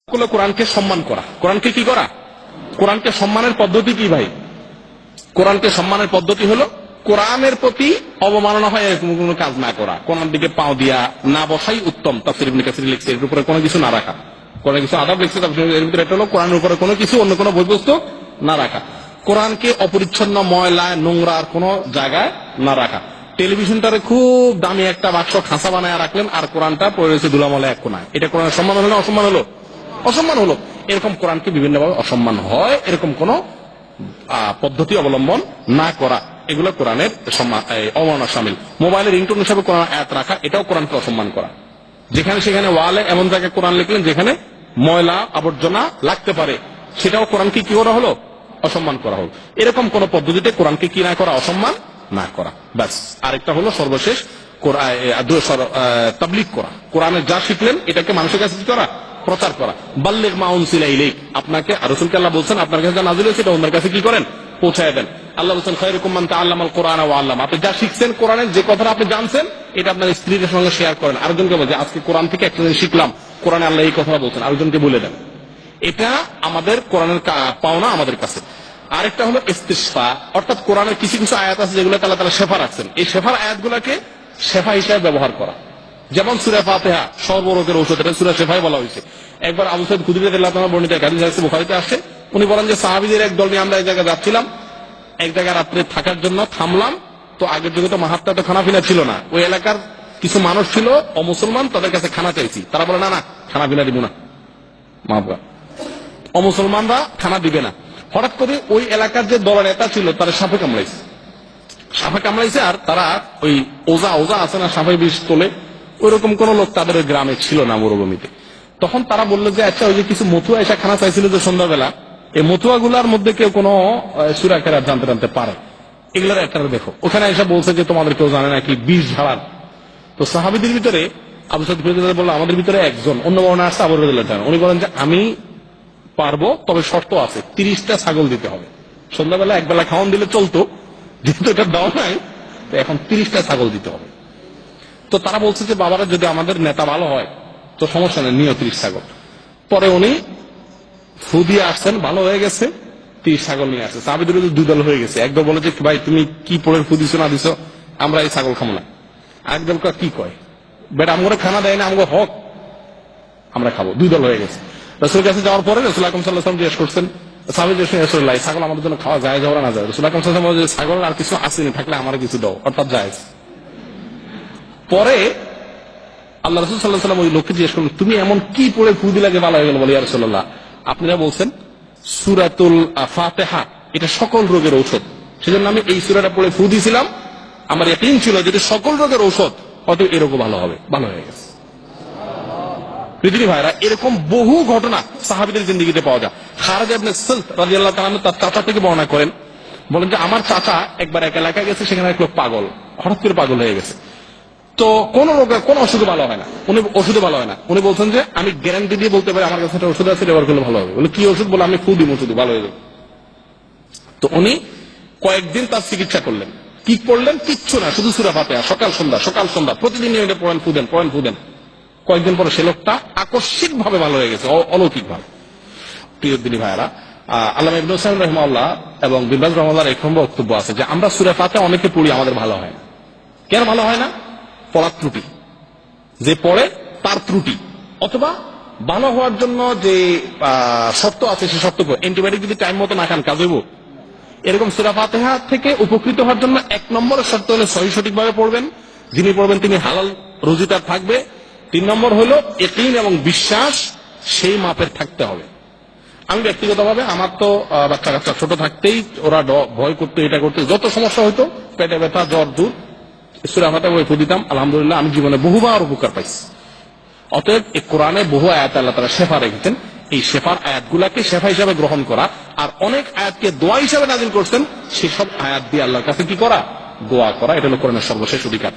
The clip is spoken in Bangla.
কোরআনকে সম্মান করা। কোরআনকে কি করা? কোরআনকে সম্মানের পদ্ধতি কি ভাই? কোরআনকে সম্মানের পদ্ধতি হলো কোরআনের প্রতি অবমাননা হয় এরকম কোনো কাজ না করা, কোরআন দিকে পাও দিয়া না বসাই উত্তম। তাফসীর ইবনে কাসির লিখছে এর উপরে কোনো কিছু না রাখা। কোরআন কিছু আদাব লিখছে, এর ভিতরে এটা হলো কোরআনের উপরে কোনো কিছু অন্য কোনো বৈবস্তু না রাখা। কোরআনকে অপরিচ্ছন্ন, ময়লা, নোংরার কোনো জায়গায় না রাখা। টেলিভিশনটারে খুব দামি একটা বাক্স খাঁচা বানায় রাখলেন আর কোরআনটা পড়ে রয়েছে ধুলামলে এক কোনায়, এটা কোরআনের সম্মান হলো না অসম্মান হলো? অসম্মান হলো। এরকম কোরআনকে বিভিন্নভাবে অসম্মান হয় এরকম কোন পদ্ধতি অবলম্বন না করা, এগুলো কোরআনের অবমাননা শামিল। মোবাইলে রিংটোন হিসাবে কোরআন আয়াত রাখা, এটাও কোরআনকে অসম্মান করা। যেখানে সেখানে ওয়ালে এমন জায়গায় কোরআন লিখলেন যেখানে ময়লা আবর্জনা লাগতে পারে, সেটাও কোরআনকে কি করা হলো? অসম্মান করা হলো। এরকম কোন পদ্ধতিতে কোরআনকে কি না করা? অসম্মান না করা। ব্যাস। আরেকটা হলো সর্বশেষ তাবলীগ করা। কোরআনের যা শিখলেন এটাকে মানুষের কাছে কি করা? প্রচার করা। বাল্লিগ মা উনজিলা ইলাইক, আপনাকে রাসূলকে আল্লাহ বলছেন আপনার কাছে যা নাযিল হয়েছে এটা অন্যের কাছে কি করেন? পৌঁছায় দেন। আল্লাহ বলছেন খায়রুকুম মান তাআল্লামাল কুরআন ওয়া আল্লামা, আপনি যা শিখছেন কোরআনের যে কথাটা আপনি জানছেন এটা আপনার স্ত্রীর সঙ্গে শেয়ার করেন। আরেকজনকে বলছে আজকে কোরআন থেকে একটা জিনিস শিখলাম, কোরআনে আল্লাহ এই কথা বলছেন, আরেকজনকে বলে দেন। এটা আমাদের কোরআনের পাওনা আমাদের কাছে। আরেকটা হলো ইস্তিশফা, অর্থাৎ কোরআনের কিছু কিছু আয়াত আছে যেগুলো আল্লাহ তাআলা শেফা রাখছেন, এই শেফার আয়াতগুলোকে শেফা হিসেবে ব্যবহার করা। যেমন সূরা ফাতিহা সর্বরোগের ঔষধ, এটা সূরা শেফাই বলা হয়েছে। একবার আবু সাঈদ খুদরি রাদিয়াল্লাহু তাআলা বর্ণিত এক হাদিস আছে, বুখারীতে আসছে। উনি বলেন যে সাহাবীদের এক দল নিয়ে আমরা এক জায়গায় যাচ্ছিলাম, এক জায়গায় রাত্রে থাকার জন্য থামলাম। তো আগের যুগে তো মাহাত্তা তো খানাপিনা ছিল না, ওই এলাকার কিছু মানুষ ছিল অমুসলমান, তাদের কাছে খানা চাইছি। তারা বলে না না খানাপিনা দিব না, মাহবুবা অমুসলমানরা খানা দিবে না। হঠাৎ করে ওই এলাকার যে দল নেতা ছিল তারা সাপে কামড়াইছে। আর তারা ওই ওজা আছে না, সাপে বিষ তোলে, ওইরকম কোন লোক তাদের ওই গ্রামে ছিল না, মরুভূমিতে। তখন তারা বললো যে আচ্ছা, ওই যে কিছু মতুয়া এসে খানা চাইছিল যে সন্ধ্যাবেলা, এই মতুয়া গুলার মধ্যে কেউ কোন সূরা কেরাত জানতে পারে, এগুলোর একটা দেখো। ওখানে এসে বলছে যে তোমাদের কেউ জানে নাকি বিষ ঝাড়ার। তো সাহাবীদের ভিতরে আবু সাঈদ খুদরি বলল আমাদের ভিতরে একজন, অন্য বর্ণনা আসছে আবু রাদিয়াল্লাহু, উনি বলেন যে আমি পারবো, তবে শর্ত আছে, 30টা ছাগল দিতে হবে। সন্ধ্যাবেলা একবেলা খাওয়ান দিলে চলতো, যেহেতু এটা দেওয়া নাই তো এখন 30টা ছাগল দিতে হবে। তো তারা বলছে যে বাবারা যদি আমাদের নেতা ভালো হয় তো সমস্যা নেই, নিয়ে 30 ছাগল। পরে উনি ফু দিয়ে আসছেন, ভালো হয়ে গেছে, 30 ছাগল নিয়ে আসছে। সাহাবীদের দুই দল হয়ে গেছে। একদল বলে যে ভাই তুমি কি পড়ে ফু দিছো না দিছো, আমরা এই ছাগল খাবো না। একদল কি কয় বেটা আমরা খানা দেয় না, আমাকে হক, আমরা খাবো। দুই দল হয়ে গেছে। রাসূলের কাছে যাওয়ার পরে রাসূল আকরাম সাল্লাল্লাহু আলাইহি ওয়াসাল্লাম জিজ্ঞেস করছেন, সাহাবী জিজ্ঞেস করলেন রাসূলুল্লাহ ছাগল আমাদের জন্য খাওয়া যায় যাওয়া না যায়? রাসূল আকরাম সাল্লাল্লাহু আলাইহি ওয়াসাল্লাম ছাগল আর কিছু আসেনি, থাকলে আমার কিছু দাও, অর্থাৎ জায়েজ। পরে আল্লাহ রাসূল সাল্লাল্লাহু আলাইহি ওয়াসাল্লাম ওই লোককে জিজ্ঞেস করলেন তুমি এমন কি পড়ে ফু দিলে ভালো হয়ে গেল? বলে ইয়া রাসূলুল্লাহ আপনারা বলছেন সূরাতুল ফাতিহা এটা সকল রোগের ঔষধ, সেজন্য আমি এই সূরাটা পড়ে ফু দিয়েছিলাম, আমার ইয়াকিন ছিল যে সকল রোগের ঔষধ, হয়তো এই রোগও ভালো হবে। ভালো হয়ে গেছে। পৃথিবী ভাইরা এরকম বহু ঘটনা সাহাবীদের জিন্দেগিতে পাওয়া যায়। খারেজ ইবনে সালত রাদিয়াল্লাহু তাআলা তার চাচা থেকে বর্ণনা করেন, বলেন যে আমার চাচা একবার এক এলাকায় গেছে, সেখানে এক লোক পাগল, হঠাৎ করে পাগল হয়ে গেছে। তো কোন রোগে কোন ওষুধে ভালো হয় না, ওষুধে ভালো হয় না। উনি বলছেন যে আমি গ্যারান্টি দিয়ে বলতে পারি আমার কাছে একটা ওষুধ আছে, ব্যবহার করলে ভালো হবে। বলে কি ওষুধ? বলে আমি ফু দিব, শুধু ভালো হয়ে যাবে। তো উনি কয়েকদিন তার চিকিৎসা করলেন। কি করলেন? কিচ্ছু না, শুধু সূরা ফাতিহা সকাল সন্ধ্যা প্রতিদিন নিয়মিত পড়েন, ফু দেন। কয়েকদিন পরে সে লোকটা আকস্মিক ভাবে ভালো হয়ে গেছে, অলৌকিক ভাবে। প্রিয় দিনী ভাইরা, আল্লামা ইবনে উসাইমিন রাহিমাহুল্লাহ এবং বিন বাজ রাহিমাহুল্লাহর এক নম্বর বক্তব্য আছে যে আমরা সূরা ফাতিহা অনেকে পড়ি, আমাদের ভালো হয় না। কেন ভালো হয় না? পড়ার ত্রুটি, যে পড়ে তার ত্রুটি, অথবা ভালো হওয়ার জন্য যে শর্ত আছে সে শর্ত, অ্যান্টিবায়োটিক যদি টাইম মতো না খান কাজ হইব? এরকম সূরা ফাতিহা থেকে উপকৃত হওয়ার জন্য 1 নম্বরের শর্ত হলো সঠিকভাবে পড়বেন, যিনি পড়বেন তিনি হালাল রুজি তার থাকবে। 3 নম্বর হলো ইয়াকিন এবং বিশ্বাস সেই মাপের থাকতে হবে। আমি ব্যক্তিগতভাবে আমার তো বাচ্চা কাচ্চা ছোট থাকতেই ওরা ভয় করতো, এটা করতে, যত সমস্যা হইতো, পেটে ব্যথা, জ্বর, দুধ, সূরা ফাতিহা পড়ে ফু দিতাম। আলহামদুলিল্লাহ আমি জীবনে বহুবার উপকার পাইছি। অতএব এই কোরআনে বহু আয়াত আল্লাহ তাআলা শেফা রেখেছেন, এই শেফার আয়াতগুলাকে শেফা হিসাবে গ্রহণ করা, আর অনেক আয়াতকে দোয়া হিসাবে নাযিল করছেন, সেসব আয়াত দিয়ে আল্লাহর কাছে কি করা? দোয়া করা। এটা হলো কোরআনের সর্বশেষ অধিকার।